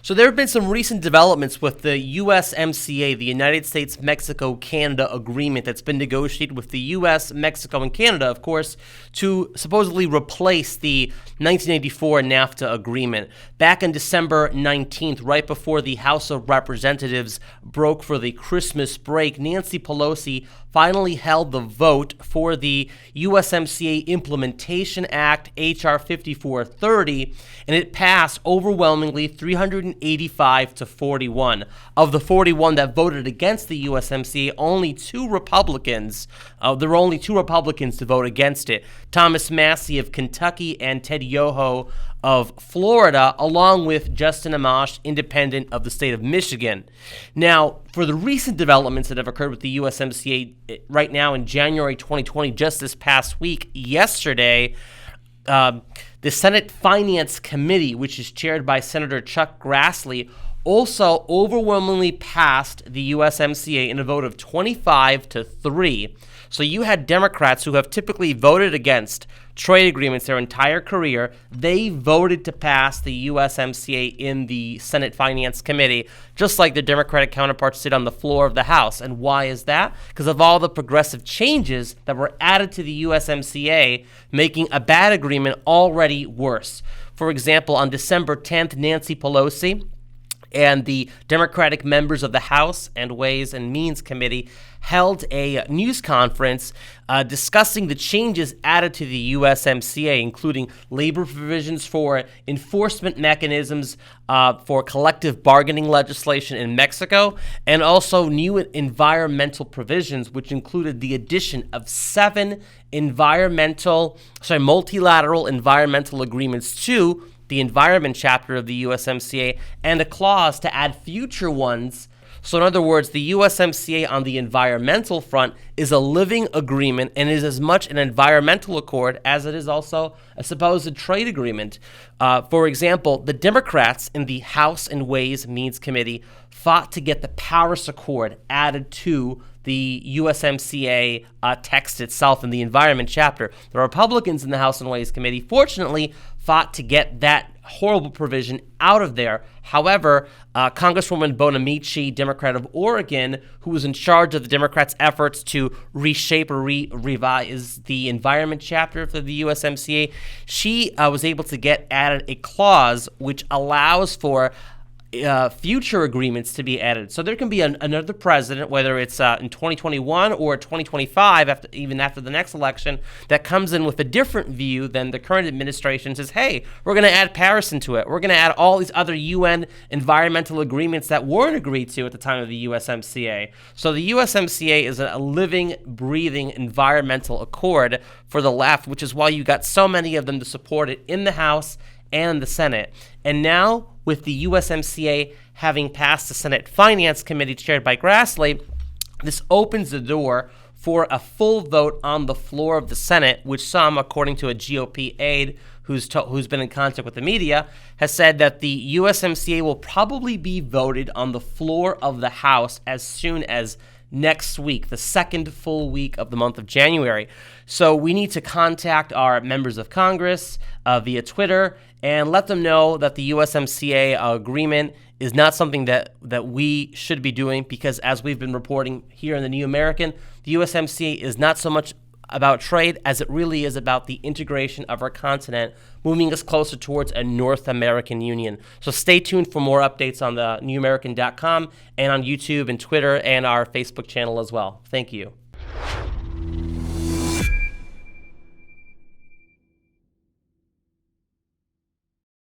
So there have been some recent developments with the USMCA, the United States-Mexico-Canada agreement that's been negotiated with the U.S., Mexico, and Canada, of course, to supposedly replace the 1984 NAFTA agreement. Back on December 19th, right before the House of Representatives broke for the Christmas break, Nancy Pelosi finally held the vote for the USMCA Implementation Act, H.R. 5430, and it passed overwhelmingly 385 to 41. Of the 41 that voted against the USMCA, only two Republicans, there were only two Republicans to vote against it, Thomas Massie of Kentucky and Ted Yoho of Florida, along with Justin Amash, independent of the state of Michigan. Now, for the recent developments that have occurred with the USMCA right now in January 2020, just this past week, yesterday, the Senate Finance Committee, which is chaired by Senator Chuck Grassley, also overwhelmingly passed the USMCA in a vote of 25 to 3. So you had Democrats who have typically voted against trade agreements their entire career. They voted to pass the USMCA in the Senate Finance Committee, just like their Democratic counterparts did on the floor of the House. And why is that? Because of all the progressive changes that were added to the USMCA, making a bad agreement already worse. For example, on December 10th, Nancy Pelosi and the Democratic members of the House and Ways and Means Committee held a news conference discussing the changes added to the USMCA, including labor provisions for enforcement mechanisms for collective bargaining legislation in Mexico, and also new environmental provisions, which included the addition of 7 multilateral environmental agreements to the environment chapter of the USMCA, and a clause to add future ones. So in other words, the USMCA on the environmental front is a living agreement and is as much an environmental accord as it is also a supposed trade agreement. For example, the Democrats in the House and Ways Means Committee fought to get the Paris Accord added to the USMCA text itself in the environment chapter. The Republicans in the House and Ways Committee, fortunately, fought to get that horrible provision out of there. However, Congresswoman Bonamici, Democrat of Oregon, who was in charge of the Democrats' efforts to reshape or revise the environment chapter for the USMCA, she was able to get added a clause which allows for future agreements to be added. So there can be another president, whether it's in 2021 or 2025, even after the next election, that comes in with a different view than the current administration, says, hey, we're going to add Paris into it. We're going to add all these other UN environmental agreements that weren't agreed to at the time of the USMCA. So the USMCA is a living, breathing environmental accord for the left, which is why you got so many of them to support it in the House and the Senate. And now, with the USMCA having passed the Senate Finance Committee chaired by Grassley, this opens the door for a full vote on the floor of the Senate, which some, according to a GOP aide who's been in contact with the media, has said that the USMCA will probably be voted on the floor of the House as soon as next week, the second full week of the month of January. So we need to contact our members of Congress via Twitter and let them know that the USMCA agreement is not something that we should be doing, because as we've been reporting here in the New American, the USMCA is not so much about trade as it really is about the integration of our continent, moving us closer towards a North American Union. So stay tuned for more updates on the newamerican.com and on YouTube and Twitter and our Facebook channel as well. Thank you.